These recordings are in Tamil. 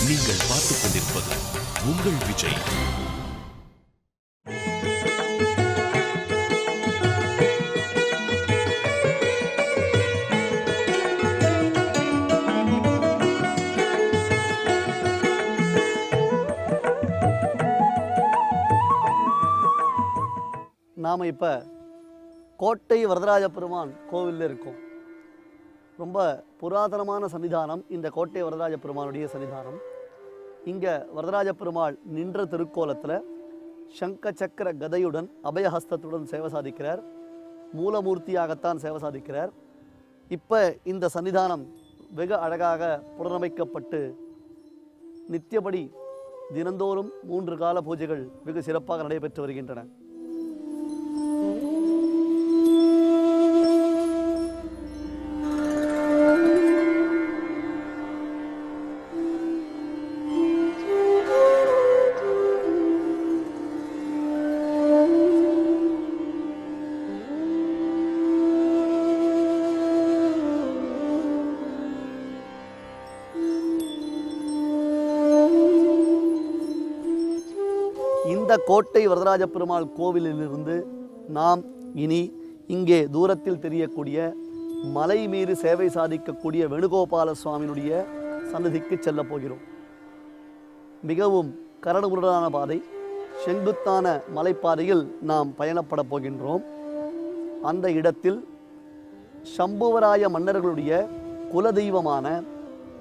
நீங்கள் பார்த்துக் கொண்டிருப்பது உங்கள் விஜய். நாம் இப்போ கோட்டை வரதராஜ பெருமான் கோவிலில் இருக்கோம். ரொம்ப புராதனமான சன்னிதானம் இந்த கோட்டை வரதராஜ பெருமானுடைய சன்னிதானம். இங்கே வரதராஜ பெருமாள் நின்ற திருக்கோலத்தில் சங்க சக்கர கதையுடன் அபயஹஸ்தத்துடன் சேவை சாதிக்கிறார். மூலமூர்த்தியாகத்தான் சேவை சாதிக்கிறார். இப்போ இந்த சன்னிதானம் வெகு அழகாக புனரமைக்கப்பட்டு நித்தியபடி தினந்தோறும் 3 கால பூஜைகள் வெகு சிறப்பாக நடைபெற்று வருகின்றன. இந்த கோட்டை வரதராஜ பெருமாள் கோவிலிலிருந்து நாம் இனி இங்கே தூரத்தில் தெரியக்கூடிய மலை மீது சேவை சாதிக்கக்கூடிய வேணுகோபால சுவாமியினுடைய சன்னதிக்கு செல்ல போகிறோம். மிகவும் கரடுமுரடான பாதை, செங்குத்தான மலைப்பாதையில் நாம் பயணப்பட போகின்றோம். அந்த இடத்தில் சம்புவராய மன்னர்களுடைய குலதெய்வமான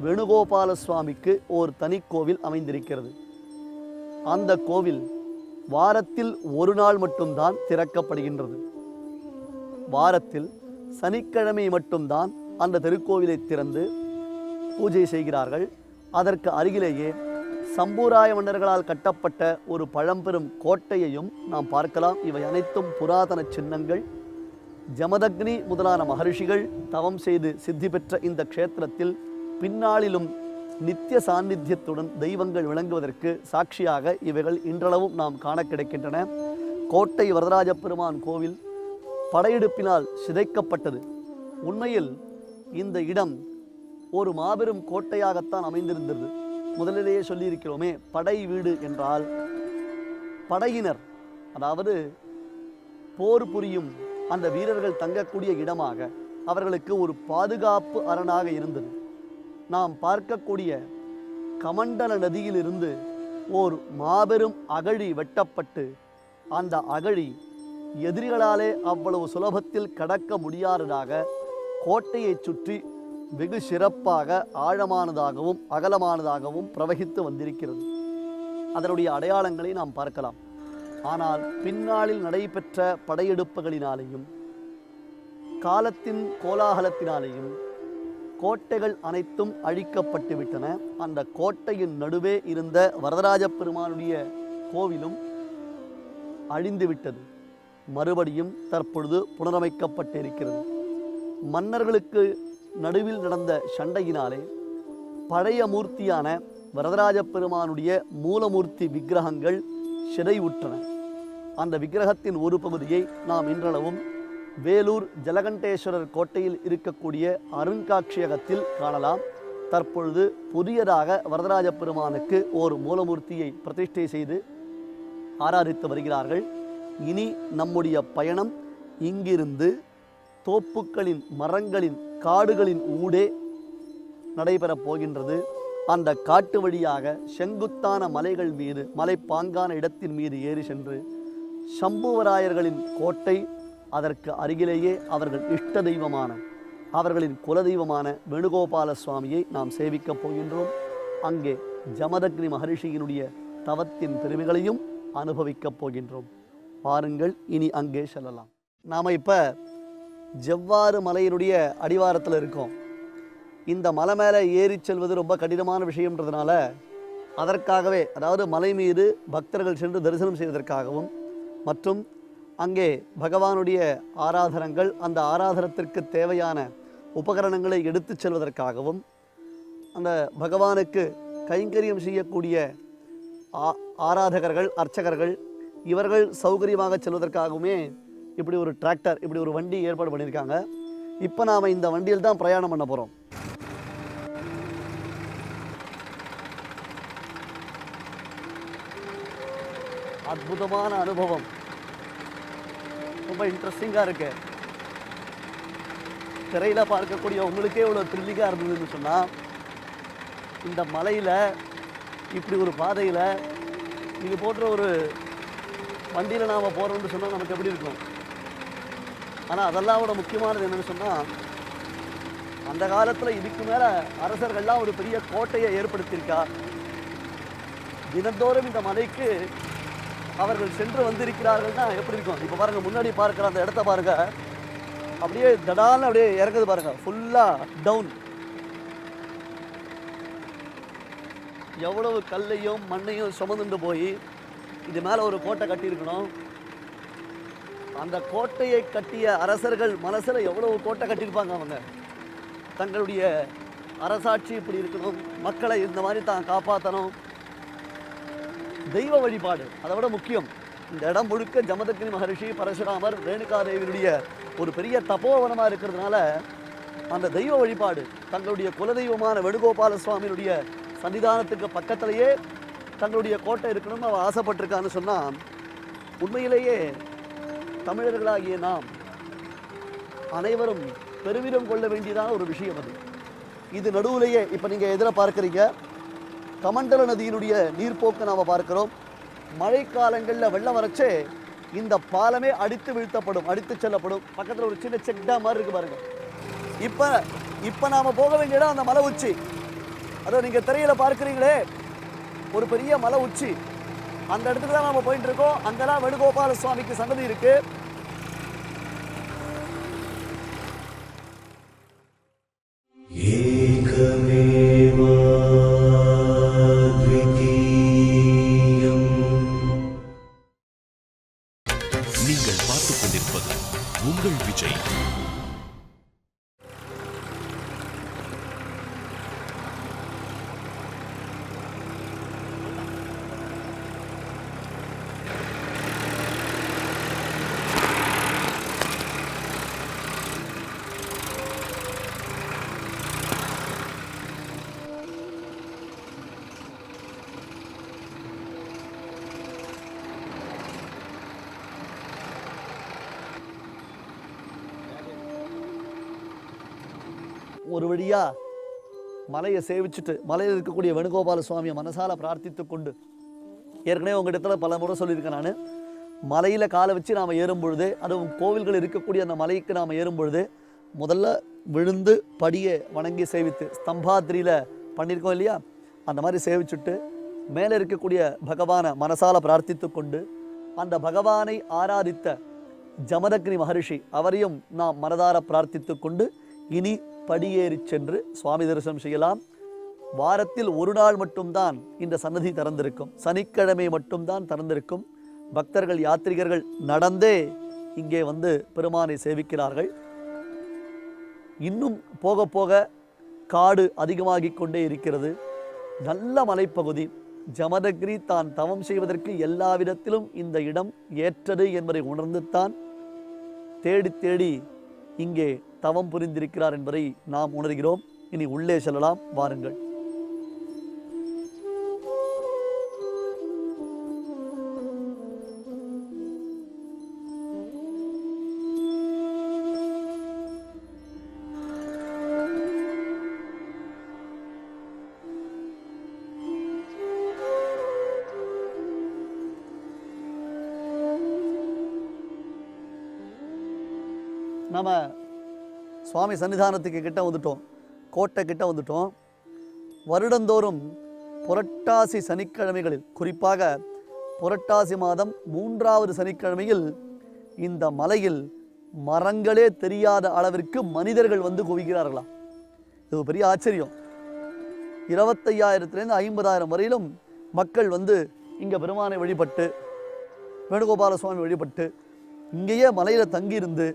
வேணுகோபால சுவாமிக்கு ஒரு தனி கோவில் அமைந்திருக்கிறது. அந்த கோவில் வாரத்தில் ஒரு நாள் மட்டும்தான் திறக்கப்படுகின்றது. வாரத்தில் சனிக்கிழமை மட்டும்தான் அந்த திருக்கோவிலை திறந்து பூஜை செய்கிறார்கள். அதற்கு அருகிலேயே சம்பூராய மன்னர்களால் கட்டப்பட்ட ஒரு பழம்பெரும் கோட்டையையும் நாம் பார்க்கலாம். இவை அனைத்தும் புராதன சின்னங்கள். ஜமதக்னி முதலான மகர்ஷிகள் தவம் செய்து சித்தி பெற்ற இந்த க்ஷேத்திரத்தில் பின்னாளிலும் நித்திய சாநித்தியத்துடன் தெய்வங்கள் விளங்குவதற்கு சாட்சியாக இவைகள் இன்றளவும் நாம் காண கிடைக்கின்றன. கோட்டை வரதராஜ பெருமான் கோவில் படையெடுப்பினால் சிதைக்கப்பட்டது. உண்மையில் இந்த இடம் ஒரு மாபெரும் கோட்டையாகத்தான் அமைந்திருந்தது. முதலிலேயே சொல்லியிருக்கிறோமே, படை வீடு என்றால் படையினர், அதாவது போர் புரியும் அந்த வீரர்கள் தங்கக்கூடிய இடமாக, அவர்களுக்கு ஒரு பாதுகாப்பு அரணாக இருந்தது. நாம் பார்க்கக்கூடிய கமண்டல நதியிலிருந்து ஓர் மாபெரும் அகழி வெட்டப்பட்டு அந்த அகழி எதிரிகளாலே அவ்வளவு சுலபத்தில் கடக்க முடியாததாக கோட்டையை சுற்றி வெகு சிறப்பாக ஆழமானதாகவும் அகலமானதாகவும் பிரவகித்து வந்திருக்கிறது. அதனுடைய அடையாளங்களை நாம் பார்க்கலாம். ஆனால் பின்னாளில் நடைபெற்ற படையெடுப்புகளினாலேயும் காலத்தின் கோலாகலத்தினாலேயும் கோட்டைகள் அனைத்தும் அழிக்கப்பட்டு விட்டன. அந்த கோட்டையின் நடுவே இருந்த வரதராஜ பெருமானுடைய கோவிலும் அழிந்துவிட்டது. மறுபடியும் தற்பொழுது புனரமைக்கப்பட்டிருக்கிறது. மன்னர்களுக்கு நடுவில் நடந்த சண்டையினாலே பழைய மூர்த்தியான வரதராஜ பெருமானுடைய மூலமூர்த்தி விக்கிரகங்கள் சிதைவுற்றன. அந்த விக்கிரகத்தின் ஒரு பகுதியை நாம் இன்றளவும் வேலூர் ஜலகண்டேஸ்வரர் கோட்டையில் இருக்கக்கூடிய அருங்காட்சியகத்தில் காணலாம். தற்பொழுது புதியதாக வரதராஜ பெருமானுக்கு ஒரு மூலமூர்த்தியை பிரதிஷ்டை செய்து ஆராதித்து வருகிறார்கள். இனி நம்முடைய பயணம் இங்கிருந்து தோப்புக்களின், மரங்களின், காடுகளின் ஊடே நடைபெறப் போகின்றது. அந்த காட்டு வழியாக செங்குத்தான மலைகள் மீது, மலைப்பாங்கான இடத்தின் மீது ஏறி சென்று சம்புவராயர்களின் கோட்டை, அதற்கு அருகிலேயே அவர்கள் இஷ்ட தெய்வமான, அவர்களின் குலதெய்வமான வேணுகோபால சுவாமியை நாம் சேவிக்கப் போகின்றோம். அங்கே ஜமதக்னி மகரிஷியினுடைய தவத்தின் பெருமைகளையும் அனுபவிக்கப் போகின்றோம். பாருங்கள், இனி அங்கே செல்லலாம். நாம் இப்போ ஜவ்வாறு மலையினுடைய அடிவாரத்தில் இருக்கோம். இந்த மலை மேலே ஏறி செல்வது ரொம்ப கடினமான விஷயம்ன்றதுனால அதற்காகவே, அதாவது மலை மீது பக்தர்கள் சென்று தரிசனம் செய்வதற்காகவும் மற்றும் அங்கே பகவானுடைய ஆராதனங்கள், அந்த ஆராதனத்திற்கு தேவையான உபகரணங்களை எடுத்து செல்வதற்காகவும், அந்த பகவானுக்கு கைங்கரியம் செய்யக்கூடிய ஆராதகர்கள், அர்ச்சகர்கள், இவர்கள் சௌகரியமாக செல்வதற்காகவுமே இப்படி ஒரு டிராக்டர், இப்படி ஒரு வண்டி ஏற்பாடு பண்ணியிருக்காங்க. இப்போ நாம் இந்த வண்டியில் தான் பிரயாணம் பண்ண போகிறோம். அற்புதமான அனுபவம், ரொம்ப இன்ட்ரெஸ்டிங்காக இருக்கு. திரையில் பார்க்கக்கூடிய உங்களுக்கே இவ்வளோ த்ரில்லிங்காக இருந்ததுன்னு சொன்னால், இந்த மலையில் இப்படி ஒரு பாதையில் இது போன்ற ஒரு வண்டியில் நாம் போகிறோம்னு சொன்னால் நமக்கு எப்படி இருக்கும்? ஆனால் அதெல்லாம் விட முக்கியமானது என்னென்னு சொன்னால், அந்த காலத்தில் இதுக்கு மேலே அரசர்கள்லாம் ஒரு பெரிய கோட்டையை ஏற்படுத்தியிருக்கா. தினந்தோறும் இந்த மலைக்கு அவர்கள் சென்று வந்திருக்கிறார்கள்னா எப்படி இருக்கும்? இப்போ பாருங்கள், முன்னாடி பார்க்குற அந்த இடத்த பாருங்கள், அப்படியே தடால்னு அப்படியே இறங்குது பாருங்கள், ஃபுல்லாக டவுன். எவ்வளவு கல்லையும் மண்ணையும் சுமந்துட்டு போய் இது மேலே ஒரு கோட்டை கட்டியிருக்கணும். அந்த கோட்டையை கட்டிய அரசர்கள் மனசில் எவ்வளவு கோட்டை கட்டியிருப்பாங்க. அவங்க தங்களுடைய அரசாட்சி இப்படி இருக்கணும், மக்களை இந்த மாதிரி தான் காப்பாற்றணும். தெய்வ வழிபாடு அதை விட முக்கியம். இந்த இடம் முழுக்க ஜமதக்னி மகரிஷி, பரசுராமர், ரேணுகாதேவியினுடைய ஒரு பெரிய தபோவனமாக இருக்கிறதுனால அந்த தெய்வ வழிபாடு, தங்களுடைய குலதெய்வமான வேணுகோபால சுவாமியினுடைய சன்னிதானத்துக்கு பக்கத்திலேயே தங்களுடைய கோட்டை இருக்கணும்னு அவள் ஆசைப்பட்டிருக்கான்னு சொன்னால், உண்மையிலேயே தமிழர்களாகிய நாம் அனைவரும் பெருமிதம் கொள்ள வேண்டியதான ஒரு விஷயம் அது. இது நடுவுலையே இப்போ நீங்கள் எதிர பார்க்குறீங்க, கமண்டல நதியினுடைய நீர்ப்போக்கை நாம் பார்க்கிறோம். மழைக்காலங்களில் வெள்ளம் வரச்சே இந்த பாலமே அடித்து வீழ்த்தப்படும், அடித்து செல்லப்படும். பக்கத்தில் ஒரு சின்ன செக் டேம் மாதிரி இருக்குது பாருங்கள். இப்போ நாம் போக வேண்டிய இடம் அந்த மலை உச்சி. அதோ நீங்கள் திரையில் பார்க்குறீங்களே, ஒரு பெரிய மலை உச்சி, அந்த இடத்துக்கு தான் நாம் போயிட்டு இருக்கோம். அங்கெல்லாம் வேணுகோபால சுவாமிக்கு சன்னதி இருக்கு. நீங்கள் பார்த்துக் கொண்டிருப்பது உங்கள் விஜய். ஒரு வழியாக மலையை சேவிச்சுட்டு மலையில் இருக்கக்கூடிய வேணுகோபால சுவாமியை மனசால பிரார்த்தித்து கொண்டு, ஏற்கனவே உங்கள்கிட்ட பல முறை சொல்லியிருக்கேன் நான், மலையில் காலை வச்சு நாம் ஏறும் பொழுது, அதுவும் கோவில்கள் இருக்கக்கூடிய அந்த மலைக்கு நாம் ஏறும் பொழுது முதல்ல விழுந்து படியை வணங்கி சேவித்து, ஸ்தம்பாத்திரியில் பண்ணியிருக்கோம் இல்லையா, அந்த மாதிரி சேவிச்சுட்டு மேலே இருக்கக்கூடிய பகவானை மனசால பிரார்த்தித்து கொண்டு, அந்த பகவானை ஆராதித்த ஜமதக்னி மகரிஷி அவரையும் நாம் மனதார பிரார்த்தித்து கொண்டு இனி படியேறி சென்று சுவாமி தரிசனம் செய்யலாம். வாரத்தில் ஒரு நாள் மட்டும்தான் இந்த சன்னதி திறந்திருக்கும், சனிக்கிழமை மட்டும்தான் திறந்திருக்கும். பக்தர்கள், யாத்ரிகர்கள் நடந்தே இங்கே வந்து பெருமானை சேவிக்கிறார்கள். இன்னும் போக போக காடு அதிகமாகிக் கொண்டே இருக்கிறது. நல்ல மலைப்பகுதி. ஜமதக்னி தான் தவம் செய்வதற்கு எல்லா விதத்திலும் இந்த இடம் ஏற்றது என்பதை உணர்ந்துத்தான் தேடி தேடி இங்கே தவம் புரிந்திருக்கிறார் என்பதை நாம் உணர்கிறோம். இனி உள்ளே செல்லலாம், வாருங்கள். நம்ம சுவாமி சன்னிதானத்துக்கு கிட்ட வந்துட்டோம், கோட்டை கிட்ட வந்துட்டோம். வருடந்தோறும் புரட்டாசி சனிக்கிழமைகளில், குறிப்பாக புரட்டாசி மாதம் 3வது சனிக்கிழமையில் இந்த மலையில் மரங்களே தெரியாத அளவிற்கு மனிதர்கள் வந்து குவிக்கிறார்களாம். இது பெரிய ஆச்சரியம். 25,000 50,000 வரையிலும் மக்கள் வந்து இங்கே பெருமானை வழிபட்டு, வேணுகோபால சுவாமி வழிபட்டு, இங்கேயே மலையில் தங்கியிருந்து,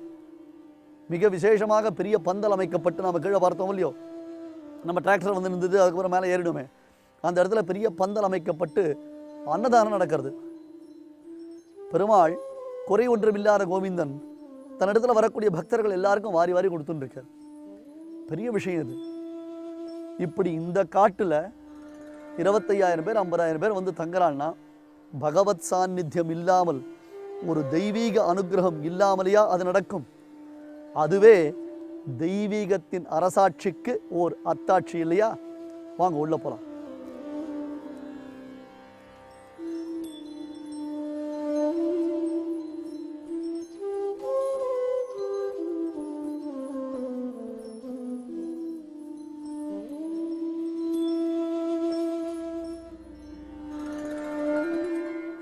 மிக விசேஷமாக பெரிய பந்தல் அமைக்கப்பட்டு, நம்ம கீழே பார்த்தோம் இல்லையோ, நம்ம டிராக்டர் வந்து இருந்தது, அதுக்கப்புறம் மேலே ஏறிடுமே, அந்த இடத்துல பெரிய பந்தல் அமைக்கப்பட்டு அன்னதானம் நடக்கிறது. பெருமாள் குறை ஒன்றுமில்லாத கோவிந்தன் தன்னிடத்தில் வரக்கூடிய பக்தர்கள் எல்லாருக்கும் வாரி வாரி கொடுத்துட்டு இருக்கார். பெரிய விஷயம் இது. இப்படி இந்த காட்டில் 25,000 பேர் 50,000 பேர் வந்து தங்குறான்னா, பகவத் சாநித்தியம் இல்லாமல், ஒரு தெய்வீக அனுகிரகம் இல்லாமலையா அது நடக்கும்? அதுவே தெய்வீகத்தின் அரசாட்சிக்கு ஓர் அத்தாட்சி இல்லையா? வாங்க உள்ள போலாம்.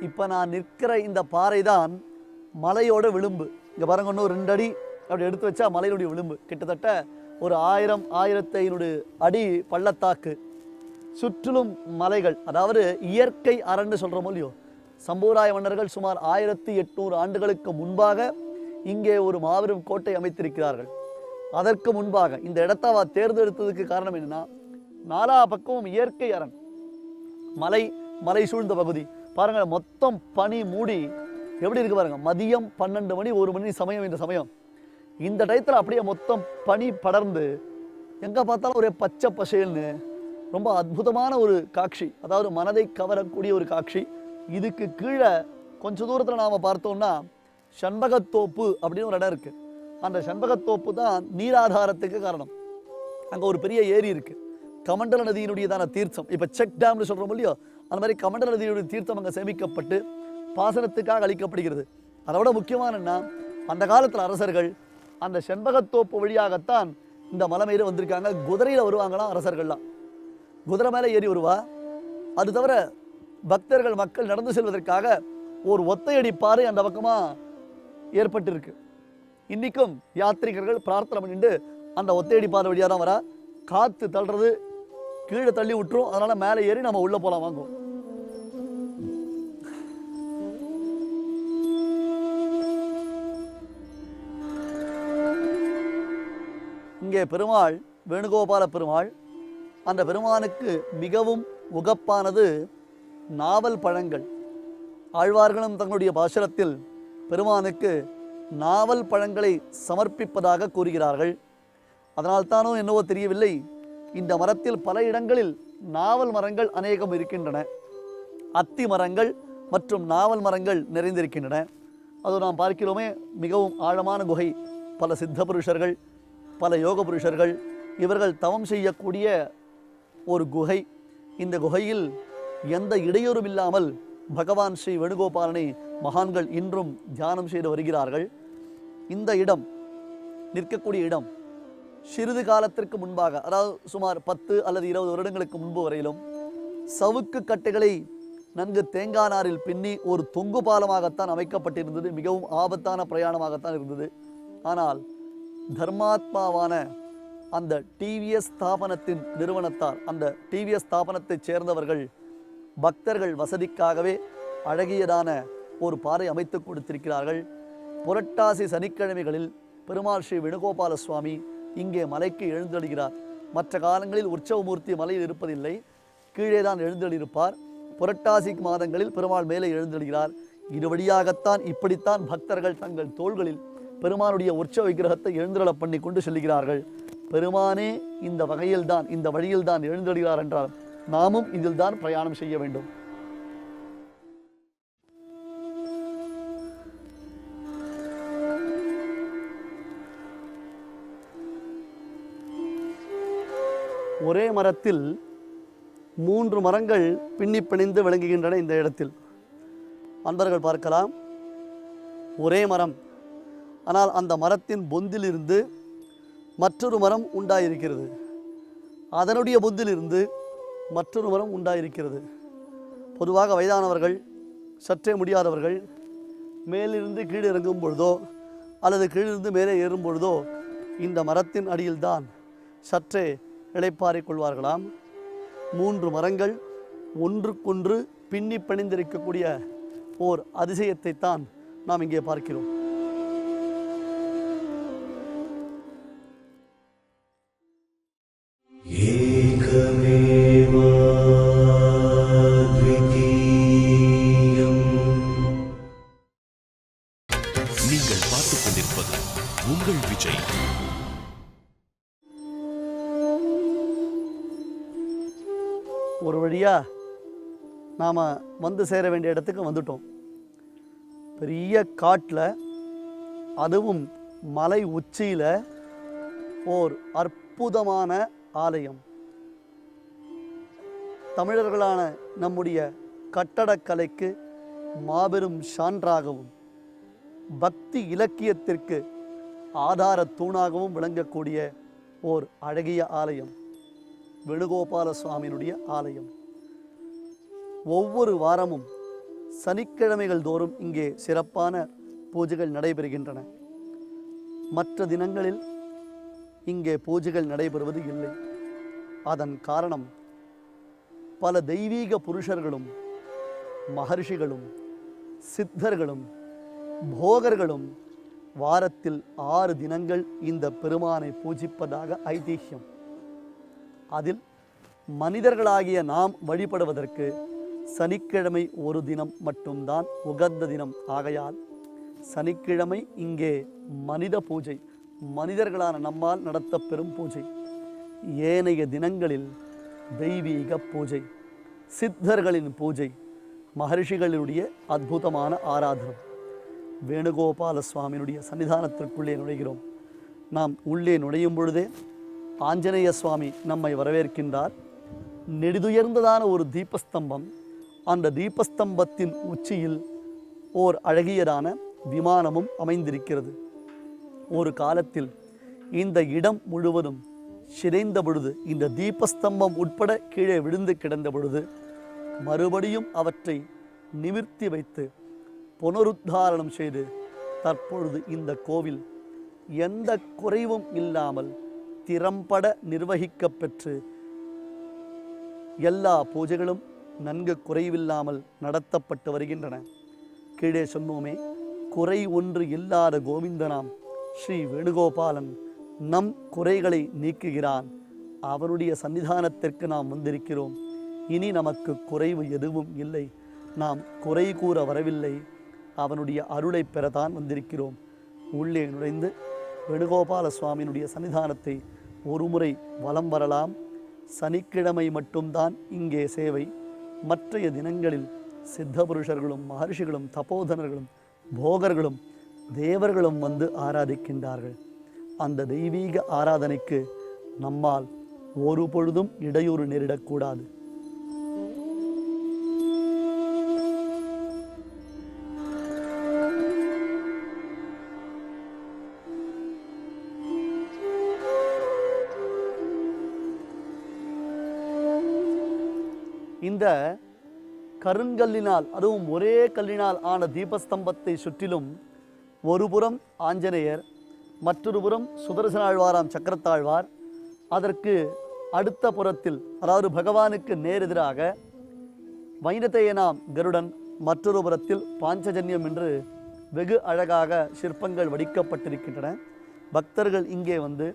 இப்போ நான் நிற்கிற இந்த பாறை தான் மலையோட விளிம்பு. இங்கே பாருங்க, இன்னும் 2 அடி அப்படி எடுத்து வச்சா மலையினுடைய விளிம்பு. கிட்டத்தட்ட ஒரு 1000 1500 அடி பள்ளத்தாக்கு, சுற்றிலும் மலைகள். அதாவது இயற்கை அரண்னு சொல்கிறோமோ இல்லையோ, சம்பூராய மன்னர்கள் சுமார் 1800 ஆண்டுகளுக்கு முன்பாக இங்கே ஒரு மாபெரும் கோட்டை அமைத்திருக்கிறார்கள். அதற்கு முன்பாக இந்த இடத்தை அவ தேர்ந்தெடுத்ததுக்கு காரணம் என்னன்னா, 4 பக்கமும் இயற்கை அரண், மலை சூழ்ந்த பகுதி. பாருங்க, மொத்தம் பனி மூடி எப்படி இருக்கு பாருங்க. மதியம் 12 மணி 1 மணி சமயம். இந்த சமயம் இந்த டயத்தில் அப்படியே மொத்தம் பனி படர்ந்து எங்கே பார்த்தாலும் ஒரே பச்சை பசேல்னு ரொம்ப அற்புதமான ஒரு காட்சி. அதாவது மனதை கவரக்கூடிய ஒரு காட்சி. இதுக்கு கீழே கொஞ்சம் தூரத்தில் நாம் பார்த்தோம்னா சண்பகத்தோப்பு அப்படின்னு ஒரு இடம் இருக்குது. அந்த சண்பகத்தோப்பு தான் நீராதாரத்துக்கு காரணம். அங்கே ஒரு பெரிய ஏரி இருக்குது, கமண்டல நதியினுடையதான தீர்த்தம். இப்போ செக் டேம்னு சொல்கிறோம் இல்லையோ, அந்த மாதிரி கமண்டல நதியுடைய தீர்த்தம் அங்கே சேமிக்கப்பட்டு பாசனத்துக்காக அளிக்கப்படுகிறது. அதை விட முக்கியமானன்னா, அந்த காலத்தில் அரசர்கள் அந்த செண்பகத்தோப்பு வழியாகத்தான் இந்த மலை மேலே வந்திருக்காங்க. குதிரையில் வருவாங்களாம் அரசர்கள்லாம், குதிரை மேலே ஏறி வருவா. அது தவிர பக்தர்கள் மக்கள் நடந்து செல்வதற்காக ஒரு ஒத்தையடி பாறை அந்த பக்கமாக ஏற்பட்டிருக்கு. இன்றைக்கும் யாத்திரிகர்கள் பிரார்த்தனை பண்ணிட்டு அந்த ஒத்தையடி பாறை வழியாக தான் வரா. காற்று தள்ளுறது கீழே தள்ளி விட்டுரும், அதனால் மேலே ஏறி நம்ம உள்ளே போகலாம். வாங்குவோம். இங்கே பெருமாள் வேணுகோபால பெருமாள். அந்த பெருமானுக்கு மிகவும் உகப்பானது நாவல் பழங்கள். ஆழ்வார்களும் தங்களுடைய பாசுரத்தில் பெருமானுக்கு நாவல் பழங்களை சமர்ப்பிப்பதாக கூறுகிறார்கள். அதனால்தானோ என்னவோ தெரியவில்லை, இந்த மரத்தில் பல இடங்களில் நாவல் மரங்கள் அநேகம் இருக்கின்றன. அத்தி மரங்கள் மற்றும் நாவல் மரங்கள் நிறைந்திருக்கின்றன. அது நாம் பார்க்கிறோமே, மிகவும் ஆழமான குகை. பல சித்த புருஷர்கள், பல யோக புருஷர்கள் இவர்கள் தவம் செய்யக்கூடிய ஒரு குகை. இந்த குகையில் எந்த இடையூறும் இல்லாமல் பகவான் ஸ்ரீ வேணுகோபாலனை மகான்கள் இன்றும் தியானம் செய்து வருகிறார்கள். இந்த இடம், நிற்கக்கூடிய இடம், சிறிது காலத்திற்கு முன்பாக, அதாவது சுமார் 10 அல்லது 20 வருடங்களுக்கு முன்பு வரையிலும் சவுக்கு கட்டைகளை நன்கு தேங்காய் நாரில் பின்னி ஒரு தொங்கு பாலமாகத்தான் அமைக்கப்பட்டிருந்தது. மிகவும் ஆபத்தான பிரயாணமாகத்தான் இருந்தது. ஆனால் தர்மாத்மாவான அந்த டிவிஎஸ் ஸ்தாபனத்தின் நிறுவனத்தார், அந்த டிவிஎஸ் ஸ்தாபனத்தைச் சேர்ந்தவர்கள் பக்தர்கள் வசதிக்காகவே அழகியதான ஒரு பாறை அமைத்து கொடுத்திருக்கிறார்கள். புரட்டாசி சனிக்கிழமைகளில் பெருமாள் ஸ்ரீ வேணுகோபால சுவாமி இங்கே மலைக்கு எழுந்தெழுகிறார். மற்ற காலங்களில் உற்சவமூர்த்தி மலையில் இருப்பதில்லை, கீழே தான் எழுந்தெழுப்பார். புரட்டாசி மாதங்களில் பெருமாள் மேலே எழுந்தெழுகிறார். இது வழியாகத்தான் இப்படித்தான் பக்தர்கள் தங்கள் தோள்களில் பெருமானுடைய உற்சவ விக்கிரகத்தை எழுந்தருள பண்ணி கொண்டு செல்கிறார்கள். பெருமானே இந்த வகையில்தான், இந்த வழியில்தான் எழுந்தெழுகிறார் என்றால் நாமும் இதில் தான் பிரயாணம் செய்ய வேண்டும். ஒரே மரத்தில் 3 மரங்கள் பின்னி பிணைந்து விளங்குகின்றன. இந்த இடத்தில் அன்பர்கள் பார்க்கலாம், ஒரே மரம், ஆனால் அந்த மரத்தின் பொந்திலிருந்து மற்றொரு மரம் உண்டாயிருக்கிறது. அதனுடைய பொந்திலிருந்து மற்றொரு மரம் உண்டாயிருக்கிறது. பொதுவாக வயதானவர்கள், சற்றே முடியாதவர்கள் மேலிருந்து கீழே இறங்கும் பொழுதோ அல்லது கீழிருந்து மேலே ஏறும் பொழுதோ இந்த மரத்தின் அடியில்தான் சற்றே இளைப்பாறிக் கொள்வார்களாம். 3 மரங்கள் ஒன்றுக்கொன்று பின்னி பிணைந்திருக்கக்கூடிய ஓர் அதிசயத்தை தான் நாம் இங்கே பார்க்கிறோம். நீங்கள் பார்த்துக் கொண்டிருப்பது உங்கள் விஜய். ஒரு வழியா நாம் வந்து சேர வேண்டிய இடத்துக்கு வந்துட்டோம். பெரிய காட்டில், அதுவும் மலை உச்சியில் ஓர் அற்புதமான ஆலயம். தமிழர்களான நம்முடைய கட்டடக்கலைக்கு மாபெரும் சான்றாகவும் பக்தி இலக்கியத்திற்கு ஆதார தூணாகவும் விளங்கக்கூடிய ஓர் அழகிய ஆலயம் வேணுகோபால சுவாமியினுடைய ஆலயம். ஒவ்வொரு வாரமும் சனிக்கிழமைகள் தோறும் இங்கே சிறப்பான பூஜைகள் நடைபெறுகின்றன. மற்ற தினங்களில் இங்கே பூஜைகள் நடைபெறுவது இல்லை. அதன் காரணம், பல தெய்வீக புருஷர்களும் மகர்ஷிகளும் சித்தர்களும் போகர்களும் வாரத்தில் 6 தினங்கள் இந்த பெருமானை பூஜிப்பதாக ஐதீகம். அதில் மனிதர்களாகிய நாம் வழிபடுவதற்கு சனிக்கிழமை ஒரு தினம் மட்டும்தான் உகந்த தினம். ஆகையால் சனிக்கிழமை இங்கே மனித பூஜை, மனிதர்களான நம்மால் நடத்தப்பெறும் பூஜை. ஏனைய தினங்களில் தெய்வீக பூஜை, சித்தர்களின் பூஜை, மகர்ஷிகளுடைய அற்புதமான ஆராதனம். வேணுகோபால சுவாமியினுடைய சன்னிதானத்திற்குள்ளே நுழைகிறோம். நாம் உள்ளே நுழையும் பொழுதே ஆஞ்சநேய சுவாமி நம்மை வரவேற்கின்றார். நெடுதுயர்ந்ததான ஒரு தீபஸ்தம்பம், அந்த தீபஸ்தம்பத்தின் உச்சியில் ஓர் அழகியதான விமானமும் அமைந்திருக்கிறது. ஒரு காலத்தில் இந்த இடம் முழுவதும் சிதைந்த பொழுது, இந்த தீபஸ்தம்பம் உட்பட கீழே விழுந்து கிடந்த பொழுது, மறுபடியும் அவற்றை நிமிர்த்தி வைத்து புனருத்தாரணம் செய்து தற்பொழுது இந்த கோவில் எந்த குறைவும் இல்லாமல் திறம்பட நிர்வகிக்கப்பெற்று எல்லா பூஜைகளும் நன்கு குறைவில்லாமல் நடத்தப்பட்டு வருகின்றன. கீழே சொன்னோமே, குறை ஒன்று இல்லாத கோவிந்தனாம் ஸ்ரீ வேணுகோபாலன் நம் குறைகளை நீக்குகிறான். அவனுடைய சன்னிதானத்திற்கு நாம் வந்திருக்கிறோம். இனி நமக்கு குறைவு எதுவும் இல்லை. நாம் குறை கூற வரவில்லை, அவனுடைய அருளை பெறத்தான் வந்திருக்கிறோம். உள்ளே நுழைந்து வேணுகோபால சுவாமியினுடைய சன்னிதானத்தை ஒருமுறை வலம் வரலாம். சனிக்கிழமை மட்டும்தான் இங்கே சேவை. மற்றைய தினங்களில் சித்த புருஷர்களும் மகர்ஷிகளும் தபோதனர்களும் போகர்களும் தேவர்களும் வந்து ஆராதிக்கின்றார்கள். அந்த தெய்வீக ஆராதனைக்கு நம்மால் ஒரு பொழுதும் இடையூறு நேரிடக்கூடாது. இந்த கருங்கல்லினால், அதுவும் ஒரே கல்லினால் ஆன தீபஸ்தம்பத்தை சுற்றிலும் ஒரு புறம் ஆஞ்சநேயர், மற்றொரு புறம் சுதர்சன ஆழ்வாராம் சக்கரத்தாழ்வார், அதற்கு அடுத்த புறத்தில், அதாவது பகவானுக்கு நேரெதிராக வைனதேயனாம் கருடன், மற்றொரு புறத்தில் பாஞ்சஜன்யம் என்று வெகு அழகாக சிற்பங்கள் வடிக்கப்பட்டிருக்கின்றன. பக்தர்கள் இங்கே வந்து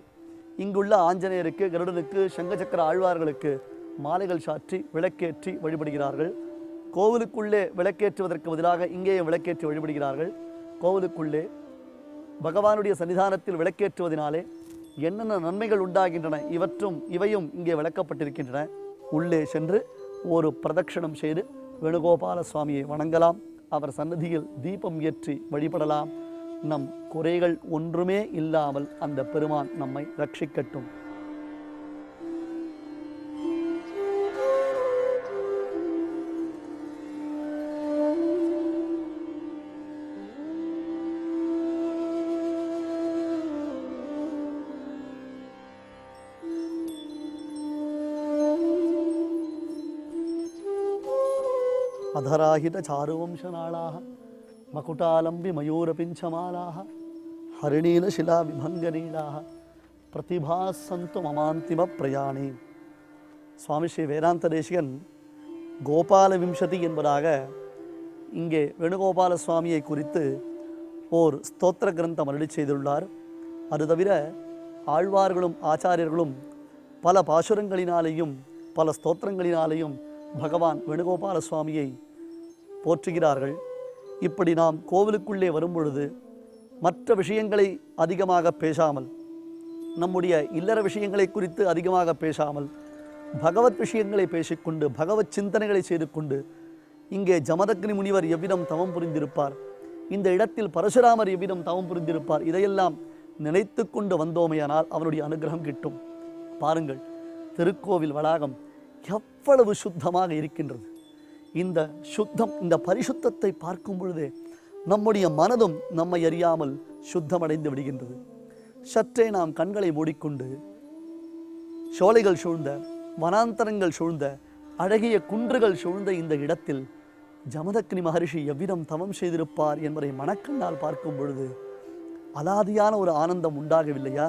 இங்குள்ள ஆஞ்சநேயருக்கு, கருடனுக்கு, சங்கச்சக்கர ஆழ்வார்களுக்கு மாலைகள் சாற்றி விளக்கேற்றி வழிபடுகிறார்கள். கோவிலுக்குள்ளே விளக்கேற்றுவதற்கு பதிலாக இங்கேயே விளக்கேற்றி வழிபடுகிறார்கள். கோவிலுக்குள்ளே பகவானுடைய சன்னிதானத்தில் விளக்கேற்றுவதனாலே என்னென்ன நன்மைகள் உண்டாகின்றன, இவையும் இங்கே விளக்கப்பட்டிருக்கின்றன. உள்ளே சென்று ஒரு பிரதட்சணம் செய்து வேணுகோபால சுவாமியை வணங்கலாம். அவர் சன்னதியில் தீபம் ஏற்றி வழிபடலாம். நம் குறைகள் ஒன்றுமே இல்லாமல் அந்த பெருமான் நம்மை ரட்சிக்கட்டும். अधराहित चारुवंशनाळाः मकुटालंबि मयूरपिञ्छमालाः हरिणीलशिला विभंगनीलाः प्रतिभासन्तु ममान्तिम प्रयाणे. சுவாமி ஸ்ரீ வேதாந்த தேசிகன் கோபால விம்சதி என்பதாக இங்கே வேணுகோபால சுவாமியை குறித்து ஓர் ஸ்தோத்திர கிரந்தம் அருளி செய்துள்ளார். அது தவிர ஆழ்வார்களும் ஆச்சாரியர்களும் பல பாசுரங்களினாலேயும் பல ஸ்தோத்திரங்களினாலேயும் பகவான் வேணுகோபால சுவாமியை போற்றுகிறார்கள். இப்படி நாம் கோவிலுக்குள்ளே வரும்பொழுது மற்ற விஷயங்களை அதிகமாக பேசாமல், நம்முடைய இல்லற விஷயங்களை குறித்து அதிகமாக பேசாமல், பகவத் விஷயங்களை பேசிக்கொண்டு, பகவத் சிந்தனைகளை செய்து கொண்டு இங்கே ஜமதக்னி முனிவர் எவ்விதம் தவம் புரிந்திருப்பார், இந்த இடத்தில் பரசுராமர் எவ்விதம் தவம் புரிந்திருப்பார், இதையெல்லாம் நினைத்து கொண்டு வந்தோமையானால் அவனுடைய அனுகிரகம் கிட்டும். பாருங்கள், திருக்கோவில் வளாகம் எவ்வளவு சுத்தமாக இருக்கின்றது. இந்த சுத்தம், இந்த பரிசுத்தத்தை பார்க்கும் பொழுதே நம்முடைய மனதும் நம்மை அறியாமல் சுத்தமடைந்து விடுகின்றது. சற்றே நாம் கண்களை மூடிக்கொண்டு சோலைகள் சூழ்ந்த, வனாந்தரங்கள் சூழ்ந்த, அழகிய குன்றுகள் சூழ்ந்த இந்த இடத்தில் ஜமதக்னி மகரிஷி எவ்விதம் தவம் செய்திருப்பார் என்பதை மனக்கண்ணால் பார்க்கும் பொழுது அலாதியான ஒரு ஆனந்தம் உண்டாகவில்லையா?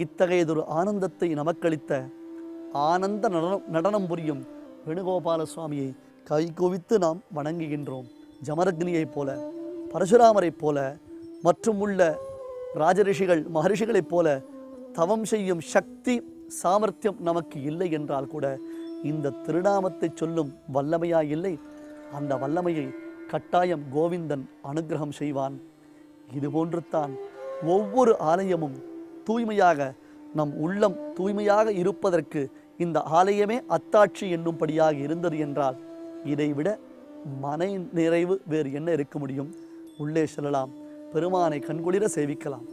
இத்தகையதொரு ஆனந்தத்தை நமக்களித்த ஆனந்த நடனம் புரியும் வேணுகோபால சுவாமியை கைகுவித்து நாம் வணங்குகின்றோம். ஜமதக்னியைப் போல, பரசுராமரைப் போல, மற்றும் உள்ள ராஜரிஷிகள் மகரிஷிகளைப் போல தவம் செய்யும் சக்தி சாமர்த்தியம் நமக்கு இல்லை என்றால் கூட இந்த திருநாமத்தை சொல்லும் வல்லமையா இல்லை? அந்த வல்லமையை கட்டாயம் கோவிந்தன் அனுகிரகம் செய்வான். இதுபோன்று தான் ஒவ்வொரு ஆலயமும் தூய்மையாக, நம் உள்ளம் தூய்மையாக இருப்பதற்கு இந்த ஆலயமே அத்தாட்சி என்னும்படியாக இருந்தது என்றால் இதைவிட மன நிறைவு வேறு என்ன இருக்க முடியும்? உள்ளே செல்லலாம், பெருமானை கண்குளிர சேவிக்கலாம்.